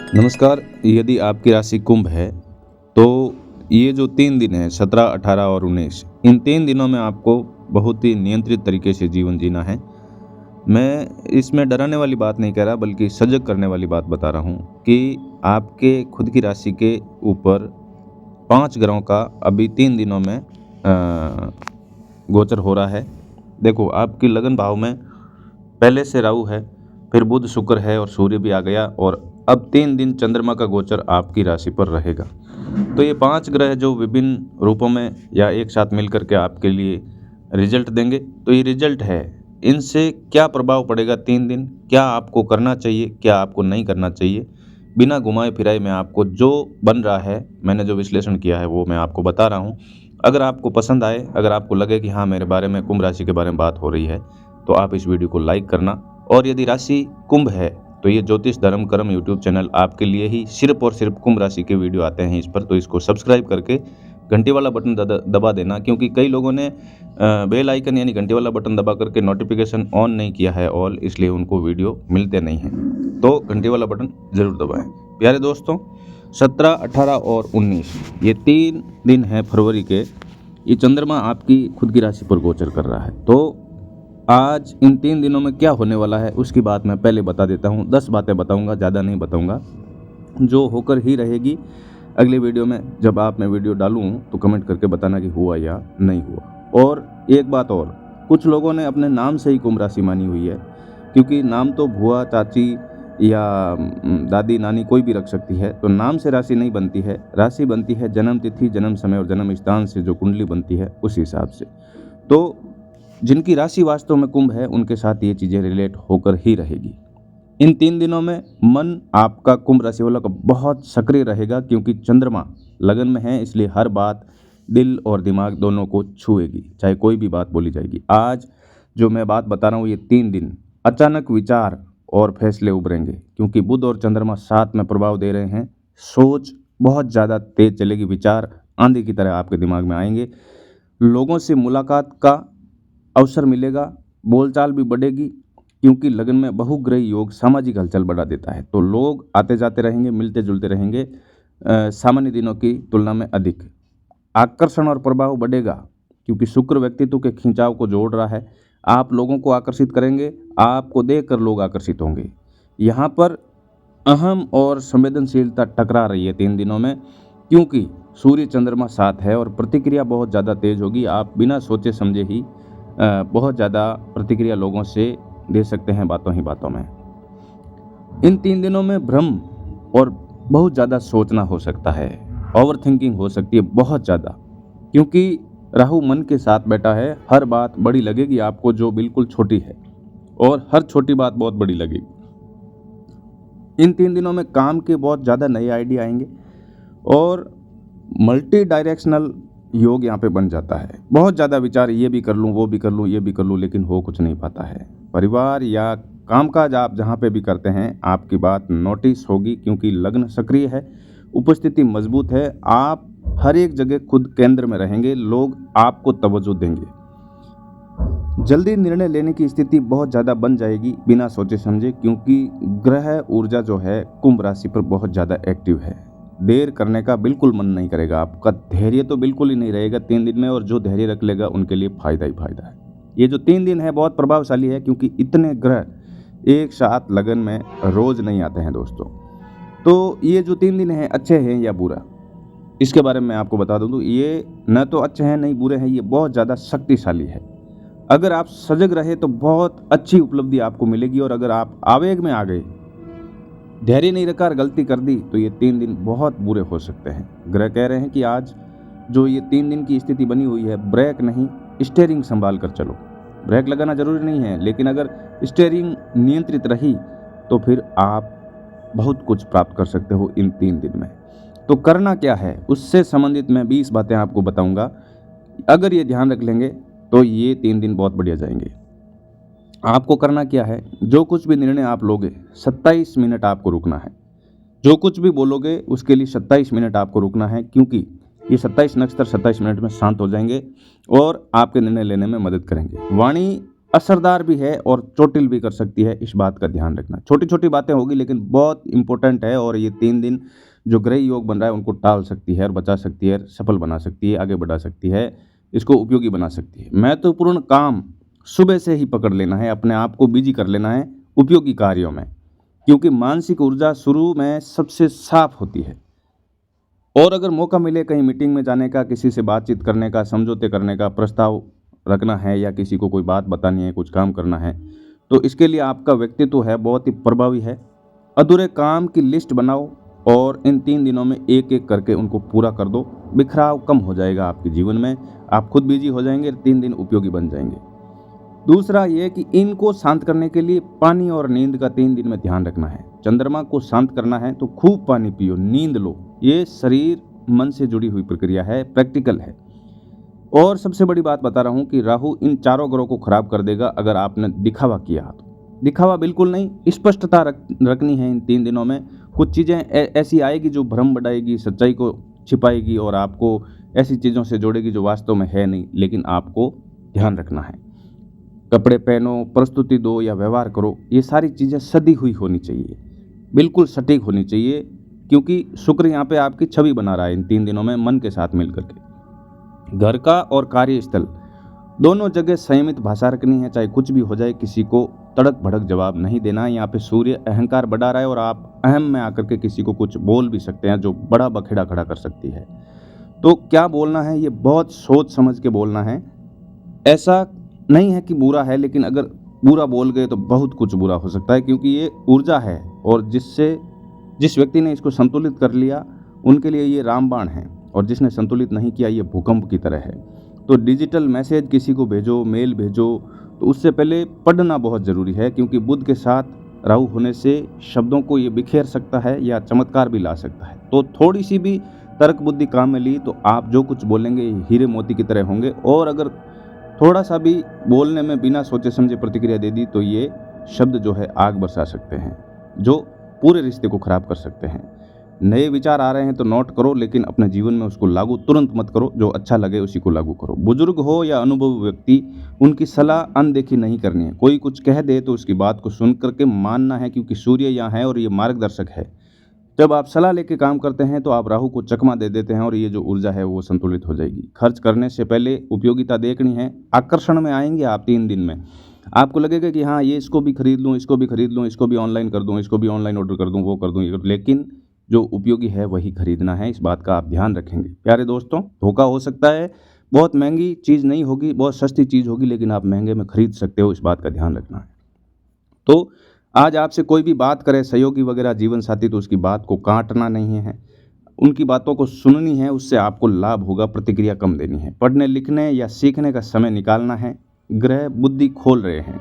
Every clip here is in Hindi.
नमस्कार। यदि आपकी राशि कुंभ है तो ये जो 3 दिन हैं 17, 18 और 19, इन 3 दिनों में आपको बहुत ही नियंत्रित तरीके से जीवन जीना है। मैं इसमें डराने वाली बात नहीं कह रहा बल्कि सजग करने वाली बात बता रहा हूँ कि आपके खुद की राशि के ऊपर 5 ग्रहों का अभी 3 दिनों में गोचर हो रहा है। देखो, आपकी लगन भाव में पहले से राहु है, फिर बुध शुक्र है और सूर्य भी आ गया और अब 3 दिन चंद्रमा का गोचर आपकी राशि पर रहेगा। तो ये 5 ग्रह जो विभिन्न रूपों में या एक साथ मिलकर के आपके लिए रिजल्ट देंगे, तो ये रिजल्ट है। इनसे क्या प्रभाव पड़ेगा 3 दिन, क्या आपको करना चाहिए, क्या आपको नहीं करना चाहिए, बिना घुमाए फिराए मैं आपको जो बन रहा है, मैंने जो विश्लेषण किया है वो मैं आपको बता रहा हूँ। अगर आपको पसंद आए, अगर आपको लगे कि हाँ मेरे बारे में, कुंभ राशि के बारे में बात हो रही है, तो आप इस वीडियो को लाइक करना। और यदि राशि कुंभ है तो ये ज्योतिष धर्म कर्म यूट्यूब चैनल आपके लिए ही सिर्फ और सिर्फ कुंभ राशि के वीडियो आते हैं इस पर, तो इसको सब्सक्राइब करके घंटी वाला बटन दबा देना, क्योंकि कई लोगों ने बेल आइकन यानी घंटी वाला बटन दबा करके नोटिफिकेशन ऑन नहीं किया है ऑल, इसलिए उनको वीडियो मिलते नहीं हैं। तो घंटी वाला बटन ज़रूर दबाएं। प्यारे दोस्तों, 17, 18 और 19 ये 3 दिन हैं फरवरी के। ये चंद्रमा आपकी खुद की राशि पर गोचर कर रहा है। तो आज इन 3 दिनों में क्या होने वाला है उसकी बात मैं पहले बता देता हूँ। 10 बातें बताऊँगा, ज़्यादा नहीं बताऊँगा, जो होकर ही रहेगी। अगली वीडियो में जब आप मैं वीडियो डालूँ तो कमेंट करके बताना कि हुआ या नहीं हुआ। और एक बात और, कुछ लोगों ने अपने नाम से ही कुंभ राशि मानी हुई है, क्योंकि नाम तो बुआ, चाची या दादी, नानी कोई भी रख सकती है। तो नाम से राशि नहीं बनती है, राशि बनती है जन्म तिथि, जन्म समय और जन्म स्थान से जो कुंडली बनती है उस हिसाब से। तो जिनकी राशि वास्तव में कुंभ है उनके साथ ये चीज़ें रिलेट होकर ही रहेगी। इन 3 दिनों में मन आपका कुंभ राशि वाला का बहुत सक्रिय रहेगा, क्योंकि चंद्रमा लगन में है, इसलिए हर बात दिल और दिमाग दोनों को छुएगी, चाहे कोई भी बात बोली जाएगी। आज जो मैं बात बता रहा हूँ, ये 3 दिन अचानक विचार और फैसले उभरेंगे, क्योंकि बुध और चंद्रमा साथ में प्रभाव दे रहे हैं। सोच बहुत ज़्यादा तेज चलेगी, विचार आंधी की तरह आपके दिमाग में आएंगे। लोगों से मुलाकात का अवसर मिलेगा, बोलचाल भी बढ़ेगी, क्योंकि लगन में बहुग्रही योग सामाजिक हलचल बढ़ा देता है। तो लोग आते जाते रहेंगे, मिलते जुलते रहेंगे, सामान्य दिनों की तुलना में अधिक। आकर्षण और प्रभाव बढ़ेगा, क्योंकि शुक्र व्यक्तित्व के खिंचाव को जोड़ रहा है। आप लोगों को आकर्षित करेंगे, आपको देखकर लोग आकर्षित होंगे। यहाँ पर अहम और संवेदनशीलता टकरा रही है 3 दिनों में, क्योंकि सूर्य चंद्रमा साथ है और प्रतिक्रिया बहुत ज़्यादा तेज होगी। आप बिना सोचे समझे ही बहुत ज़्यादा प्रतिक्रिया लोगों से दे सकते हैं बातों ही बातों में। इन 3 दिनों में भ्रम और बहुत ज़्यादा सोचना हो सकता है, ओवर थिंकिंग हो सकती है बहुत ज़्यादा, क्योंकि राहु मन के साथ बैठा है। हर बात बड़ी लगेगी आपको जो बिल्कुल छोटी है, और हर छोटी बात बहुत बड़ी लगेगी। इन 3 दिनों में काम के बहुत ज़्यादा नए आइडिया आएंगे और मल्टी डायरेक्शनल योग यहाँ पे बन जाता है। बहुत ज़्यादा विचार, ये भी कर लूँ, वो भी कर लूँ, ये भी कर लूँ, लेकिन हो कुछ नहीं पाता है। परिवार या कामकाज आप जहाँ पे भी करते हैं, आपकी बात नोटिस होगी, क्योंकि लग्न सक्रिय है, उपस्थिति मजबूत है। आप हर एक जगह खुद केंद्र में रहेंगे, लोग आपको तवज्जो देंगे। जल्दी निर्णय लेने की स्थिति बहुत ज़्यादा बन जाएगी बिना सोचे समझे, क्योंकि ग्रह ऊर्जा जो है कुंभ राशि पर बहुत ज़्यादा एक्टिव है। देर करने का बिल्कुल मन नहीं करेगा, आपका धैर्य तो बिल्कुल ही नहीं रहेगा 3 दिन में, और जो धैर्य रख लेगा उनके लिए फ़ायदा ही फ़ायदा है। ये जो 3 दिन है बहुत प्रभावशाली है, क्योंकि इतने ग्रह एक साथ लगन में रोज़ नहीं आते हैं दोस्तों। तो ये जो 3 दिन हैं अच्छे हैं या बुरा, इसके बारे में मैं आपको बता दूँ तो ये न तो अच्छे हैं नहीं बुरे हैं, ये बहुत ज़्यादा शक्तिशाली है। अगर आप सजग रहे तो बहुत अच्छी उपलब्धि आपको मिलेगी, और अगर आप आवेग में आ गए, धैर्य नहीं रखा और गलती कर दी, तो ये 3 दिन बहुत बुरे हो सकते हैं। ग्रह कह रहे हैं कि आज जो ये 3 दिन की स्थिति बनी हुई है, ब्रेक नहीं, स्टीयरिंग संभाल कर चलो। ब्रेक लगाना जरूरी नहीं है, लेकिन अगर स्टीयरिंग नियंत्रित रही तो फिर आप बहुत कुछ प्राप्त कर सकते हो इन 3 दिन में। तो करना क्या है उससे संबंधित मैं 20 बातें आपको बताऊंगा। अगर ये ध्यान रख लेंगे तो ये 3 दिन बहुत बढ़िया जाएंगे। आपको करना क्या है, जो कुछ भी निर्णय आप लोगे 27 मिनट आपको रुकना है। जो कुछ भी बोलोगे उसके लिए 27 मिनट आपको रुकना है, क्योंकि ये 27 नक्षत्र 27 मिनट में शांत हो जाएंगे और आपके निर्णय लेने में मदद करेंगे। वाणी असरदार भी है और चोटिल भी कर सकती है, इस बात का ध्यान रखना। छोटी छोटी बातें होगी लेकिन बहुत इंपॉर्टेंट है, और ये 3 दिन जो ग्रह योग बन रहा है उनको टाल सकती है और बचा सकती है, सफल बना सकती है, आगे बढ़ा सकती है, इसको उपयोगी बना सकती है। महत्वपूर्ण काम सुबह से ही पकड़ लेना है, अपने आप को बिजी कर लेना है उपयोगी कार्यों में, क्योंकि मानसिक ऊर्जा शुरू में सबसे साफ होती है। और अगर मौका मिले कहीं मीटिंग में जाने का, किसी से बातचीत करने का, समझौते करने का, प्रस्ताव रखना है, या किसी को कोई बात बतानी है, कुछ काम करना है, तो इसके लिए आपका व्यक्तित्व है बहुत ही प्रभावी है। अधूरे काम की लिस्ट बनाओ और इन 3 दिनों में एक एक करके उनको पूरा कर दो। बिखराव कम हो जाएगा आपके जीवन में, आप खुद बिजी हो जाएंगे, 3 दिन उपयोगी बन जाएंगे। दूसरा ये कि इनको शांत करने के लिए पानी और नींद का 3 दिन में ध्यान रखना है। चंद्रमा को शांत करना है तो खूब पानी पियो, नींद लो। ये शरीर मन से जुड़ी हुई प्रक्रिया है, प्रैक्टिकल है। और सबसे बड़ी बात बता रहा हूँ कि राहु इन चारों ग्रहों को खराब कर देगा अगर आपने दिखावा किया तो। दिखावा बिल्कुल नहीं, स्पष्टता रखनी है इन 3 दिनों में। कुछ चीज़ें ऐसी आएगी जो भ्रम बढ़ाएगी, सच्चाई को छिपाएगी और आपको ऐसी चीज़ों से जोड़ेगी जो वास्तव में है नहीं, लेकिन आपको ध्यान रखना है। कपड़े पहनो, प्रस्तुति दो या व्यवहार करो, ये सारी चीज़ें सदी हुई होनी चाहिए, बिल्कुल सटीक होनी चाहिए, क्योंकि शुक्र यहाँ पे आपकी छवि बना रहा है इन 3 दिनों में मन के साथ मिल करके। घर का और कार्यस्थल दोनों जगह संयमित भाषा रखनी है, चाहे कुछ भी हो जाए, किसी को तड़क भड़क जवाब नहीं देना। यहाँ पे सूर्य अहंकार बढ़ा रहा है और आप अहम में आकर के किसी को कुछ बोल भी सकते हैं जो बड़ा बखेड़ा खड़ा कर सकती है। तो क्या बोलना है, ये बहुत सोच समझ के बोलना है। ऐसा नहीं है कि बुरा है, लेकिन अगर बुरा बोल गए तो बहुत कुछ बुरा हो सकता है, क्योंकि ये ऊर्जा है और जिस व्यक्ति ने इसको संतुलित कर लिया उनके लिए ये रामबाण है, और जिसने संतुलित नहीं किया ये भूकंप की तरह है। तो डिजिटल मैसेज किसी को भेजो, मेल भेजो, तो उससे पहले पढ़ना बहुत ज़रूरी है, क्योंकि बुध के साथ राहु होने से शब्दों को ये बिखेर सकता है या चमत्कार भी ला सकता है। तो थोड़ी सी भी तर्क बुद्धि काम में ली तो आप जो कुछ बोलेंगे हीरे मोती की तरह होंगे, और अगर थोड़ा सा भी बोलने में बिना सोचे समझे प्रतिक्रिया दे दी तो ये शब्द जो है आग बरसा सकते हैं, जो पूरे रिश्ते को खराब कर सकते हैं। नए विचार आ रहे हैं तो नोट करो, लेकिन अपने जीवन में उसको लागू तुरंत मत करो, जो अच्छा लगे उसी को लागू करो। बुजुर्ग हो या अनुभवी व्यक्ति, उनकी सलाह अनदेखी नहीं करनी है। कोई कुछ कह दे तो उसकी बात को सुन करके मानना है, क्योंकि सूर्य यहाँ है और ये मार्गदर्शक है। जब आप सलाह लेके काम करते हैं तो आप राहु को चकमा दे देते हैं और ये जो ऊर्जा है वो संतुलित हो जाएगी। खर्च करने से पहले उपयोगिता देखनी है। आकर्षण में आएंगे आप 3 दिन में, आपको लगेगा कि हाँ ये इसको भी खरीद लूँ, इसको भी खरीद लूँ, इसको भी ऑनलाइन कर दूँ, इसको भी ऑनलाइन ऑर्डर कर दूँ, वो कर दूँ, ये कर दूँ, लेकिन जो उपयोगी है वही खरीदना है। इस बात का आप ध्यान रखेंगे। प्यारे दोस्तों, धोखा हो सकता है, बहुत महंगी चीज़ नहीं होगी, बहुत सस्ती चीज़ होगी, लेकिन आप महंगे में खरीद सकते हो, इस बात का ध्यान रखना है। तो आज आपसे कोई भी बात करे, सहयोगी वगैरह, जीवन साथी, तो उसकी बात को काटना नहीं है, उनकी बातों को सुननी है, उससे आपको लाभ होगा, प्रतिक्रिया कम देनी है। पढ़ने लिखने या सीखने का समय निकालना है। ग्रह बुद्धि खोल रहे हैं।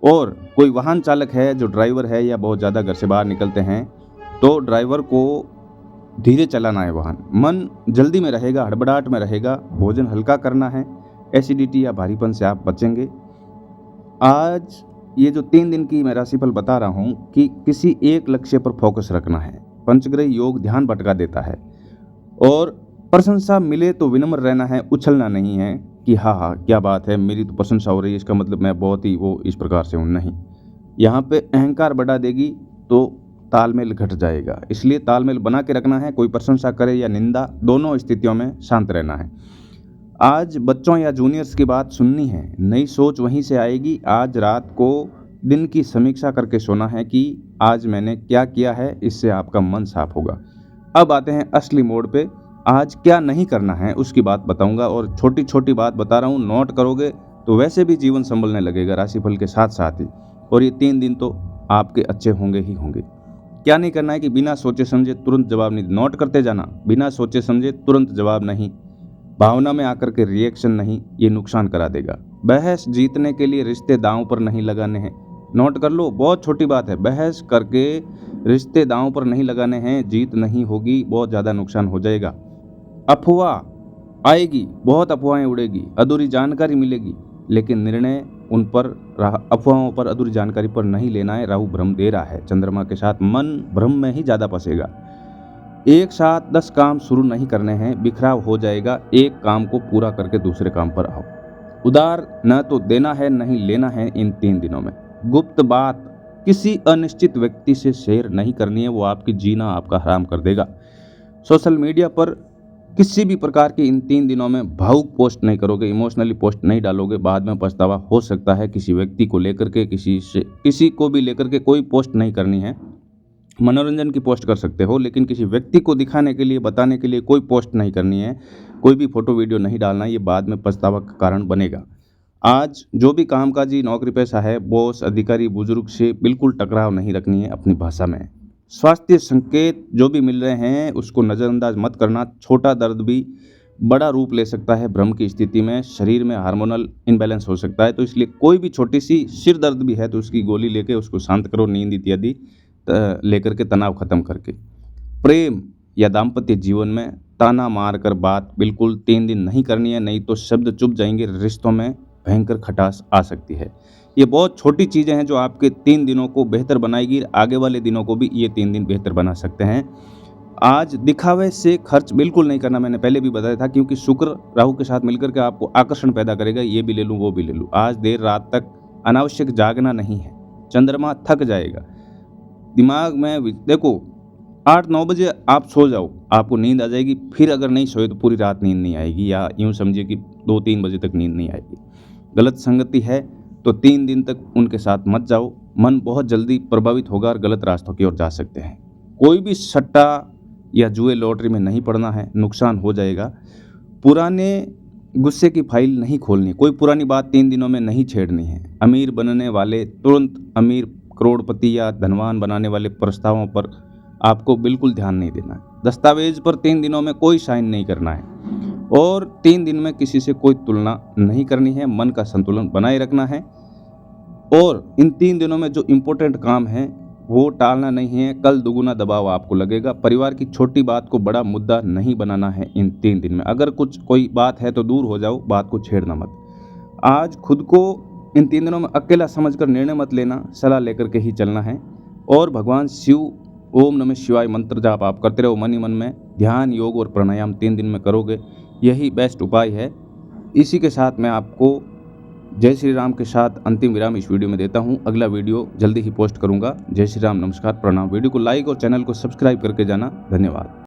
और कोई वाहन चालक है जो ड्राइवर है या बहुत ज़्यादा घर से बाहर निकलते हैं, तो ड्राइवर को धीरे चलाना है वाहन, मन जल्दी में रहेगा, हड़बड़ाहट में रहेगा। भोजन हल्का करना है, एसिडिटी या भारीपन से आप बचेंगे। आज ये जो 3 दिन की मैं राशिफल बता रहा हूँ कि किसी एक लक्ष्य पर फोकस रखना है। पंचग्रह योग ध्यान भटका देता है, और प्रशंसा मिले तो विनम्र रहना है, उछलना नहीं है कि हाँ हाँ क्या बात है, मेरी तो प्रशंसा हो रही है, इसका मतलब मैं बहुत ही वो इस प्रकार से हूँ, नहीं। यहाँ पे अहंकार बढ़ा देगी तो तालमेल घट जाएगा, इसलिए तालमेल बना के रखना है। कोई प्रशंसा करे या निंदा, दोनों स्थितियों में शांत रहना है। आज बच्चों या जूनियर्स की बात सुननी है, नई सोच वहीं से आएगी। आज रात को दिन की समीक्षा करके सोना है कि आज मैंने क्या किया है, इससे आपका मन साफ होगा। अब आते हैं असली मोड पे। आज क्या नहीं करना है उसकी बात बताऊंगा, और छोटी छोटी बात बता रहा हूँ, नोट करोगे तो वैसे भी जीवन संभलने लगेगा राशिफल के साथ साथ ही। और ये 3 दिन तो आपके अच्छे होंगे ही होंगे। क्या नहीं करना है कि बिना सोचे समझे तुरंत जवाब नहीं, नोट करते जाना, बिना सोचे समझे तुरंत जवाब नहीं, भावना में आकर के रिएक्शन नहीं, ये नुकसान करा देगा। बहस जीतने के लिए रिश्ते दांव पर नहीं लगाने हैं, नोट कर लो, बहुत छोटी बात है। बहस करके रिश्ते दांव पर नहीं लगाने हैं, जीत नहीं होगी, बहुत ज़्यादा नुकसान हो जाएगा। अफवाह आएगी, बहुत अफवाहें उड़ेगी, अधूरी जानकारी मिलेगी, लेकिन निर्णय उन पर अफवाहों पर, अधूरी जानकारी पर नहीं लेना है। राहु भ्रम दे रहा है चंद्रमा के साथ, मन भ्रम में ही ज़्यादा फंसेगा। एक साथ 10 काम शुरू नहीं करने हैं, बिखराव हो जाएगा। एक काम को पूरा करके दूसरे काम पर आओ। उधार न तो देना है न ही लेना है इन 3 दिनों में। गुप्त बात किसी अनिश्चित व्यक्ति से शेयर नहीं करनी है, वो आपकी जीना आपका हराम कर देगा। सोशल मीडिया पर किसी भी प्रकार की इन 3 दिनों में भावुक पोस्ट नहीं करोगे, इमोशनली पोस्ट नहीं डालोगे, बाद में पछतावा हो सकता है। किसी व्यक्ति को लेकर के, किसी को भी लेकर के कोई पोस्ट नहीं करनी है। मनोरंजन की पोस्ट कर सकते हो, लेकिन किसी व्यक्ति को दिखाने के लिए, बताने के लिए कोई पोस्ट नहीं करनी है। कोई भी फोटो वीडियो नहीं डालना, ये बाद में पछतावा का कारण बनेगा। आज जो भी कामकाजी नौकरी पेशा है, बॉस, अधिकारी, बुजुर्ग से बिल्कुल टकराव नहीं रखनी है अपनी भाषा में। स्वास्थ्य संकेत जो भी मिल रहे हैं उसको नज़रअंदाज मत करना। छोटा दर्द भी बड़ा रूप ले सकता है भ्रम की स्थिति में। शरीर में हार्मोनल इनबैलेंस हो सकता है, तो इसलिए कोई भी छोटी सी सिर दर्द भी है तो उसकी गोली लेके उसको शांत करो, नींद इत्यादि लेकर के तनाव खत्म करके। प्रेम या दाम्पत्य जीवन में ताना मार कर बात बिल्कुल 3 दिन नहीं करनी है, नहीं तो शब्द चुप जाएंगे, रिश्तों में भयंकर खटास आ सकती है। ये बहुत छोटी चीज़ें हैं जो आपके 3 दिनों को बेहतर बनाएगी। आगे वाले दिनों को भी ये 3 दिन बेहतर बना सकते हैं। आज दिखावे से खर्च बिल्कुल नहीं करना, मैंने पहले भी बताया था, क्योंकि शुक्र राहु के साथ मिलकर के आपको आकर्षण पैदा करेगा, ये भी ले लूँ वो भी ले लूँ। आज देर रात तक अनावश्यक जागना नहीं है, चंद्रमा थक जाएगा। दिमाग में देखो 8-9 बजे आप सो जाओ, आपको नींद आ जाएगी। फिर अगर नहीं सोए तो पूरी रात नींद नहीं आएगी, या यूँ समझिए कि 2-3 बजे तक नींद नहीं आएगी। गलत संगति है तो 3 दिन तक उनके साथ मत जाओ, मन बहुत जल्दी प्रभावित होगा और गलत रास्तों की ओर जा सकते हैं। कोई भी सट्टा या जुए लॉटरी में नहीं पड़ना है, नुकसान हो जाएगा। पुराने गुस्से की फाइल नहीं खोलनी, कोई पुरानी बात 3 दिनों में नहीं छेड़नी है। अमीर बनने वाले, तुरंत अमीर, करोड़पति या धनवान बनाने वाले प्रस्तावों पर आपको बिल्कुल ध्यान नहीं देना है। दस्तावेज पर 3 दिनों में कोई साइन नहीं करना है, और 3 दिन में किसी से कोई तुलना नहीं करनी है। मन का संतुलन बनाए रखना है, और इन 3 दिनों में जो इम्पोर्टेंट काम है वो टालना नहीं है। कल दुगुना दबाव आपको लगेगा। परिवार की छोटी बात को बड़ा मुद्दा नहीं बनाना है इन 3 दिन में। अगर कोई बात है तो दूर हो जाओ, बात को छेड़ना मत। आज खुद को इन 3 दिनों में अकेला समझकर निर्णय मत लेना, सलाह लेकर के ही चलना है। और भगवान शिव, ओम नमः शिवाय मंत्र जाप आप करते रहो मन ही मन में। ध्यान, योग और प्राणायाम 3 दिन में करोगे, यही बेस्ट उपाय है। इसी के साथ मैं आपको जय श्री राम के साथ अंतिम विराम इस वीडियो में देता हूं। अगला वीडियो जल्दी ही पोस्ट करूंगा। जय श्री राम, नमस्कार, प्रणाम। वीडियो को लाइक और चैनल को सब्सक्राइब करके जाना। धन्यवाद।